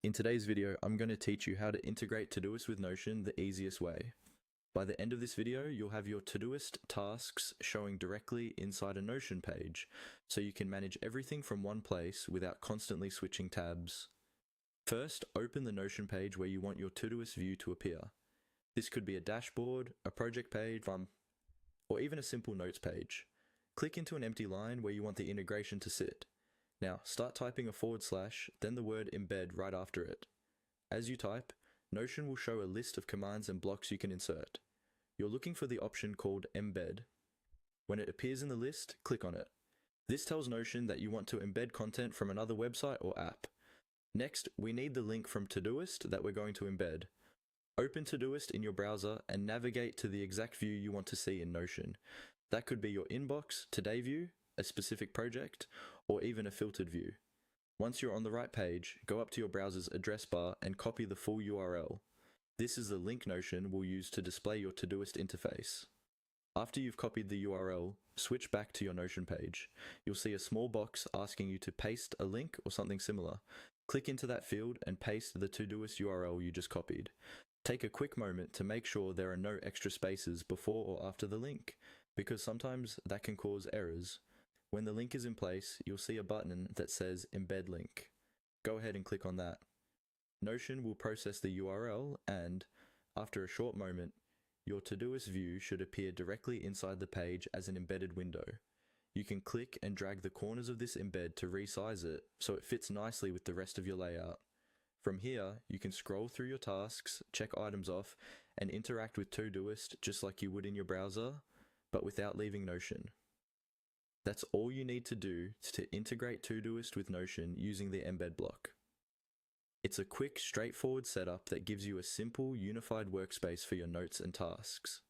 In today's video, I'm going to teach you how to integrate Todoist with Notion the easiest way. By the end of this video, you'll have your Todoist tasks showing directly inside a Notion page, so you can manage everything from one place without constantly switching tabs. First, open the Notion page where you want your Todoist view to appear. This could be a dashboard, a project page, or even a simple notes page. Click into an empty line where you want the integration to sit. Now, start typing a /, then the word embed right after it. As you type, Notion will show a list of commands and blocks you can insert. You're looking for the option called embed. When it appears in the list, click on it. This tells Notion that you want to embed content from another website or app. Next, we need the link from Todoist that we're going to embed. Open Todoist in your browser and navigate to the exact view you want to see in Notion. That could be your inbox, today view, a specific project, or even a filtered view. Once you're on the right page, go up to your browser's address bar and copy the full URL. This is the link Notion will use to display your Todoist interface. After you've copied the URL, switch back to your Notion page. You'll see a small box asking you to paste a link or something similar. Click into that field and paste the Todoist URL you just copied. Take a quick moment to make sure there are no extra spaces before or after the link, because sometimes that can cause errors. When the link is in place, you'll see a button that says Embed Link. Go ahead and click on that. Notion will process the URL and, after a short moment, your Todoist view should appear directly inside the page as an embedded window. You can click and drag the corners of this embed to resize it so it fits nicely with the rest of your layout. From here, you can scroll through your tasks, check items off, and interact with Todoist just like you would in your browser, but without leaving Notion. That's all you need to do to integrate Todoist with Notion using the embed block. It's a quick, straightforward setup that gives you a simple, unified workspace for your notes and tasks.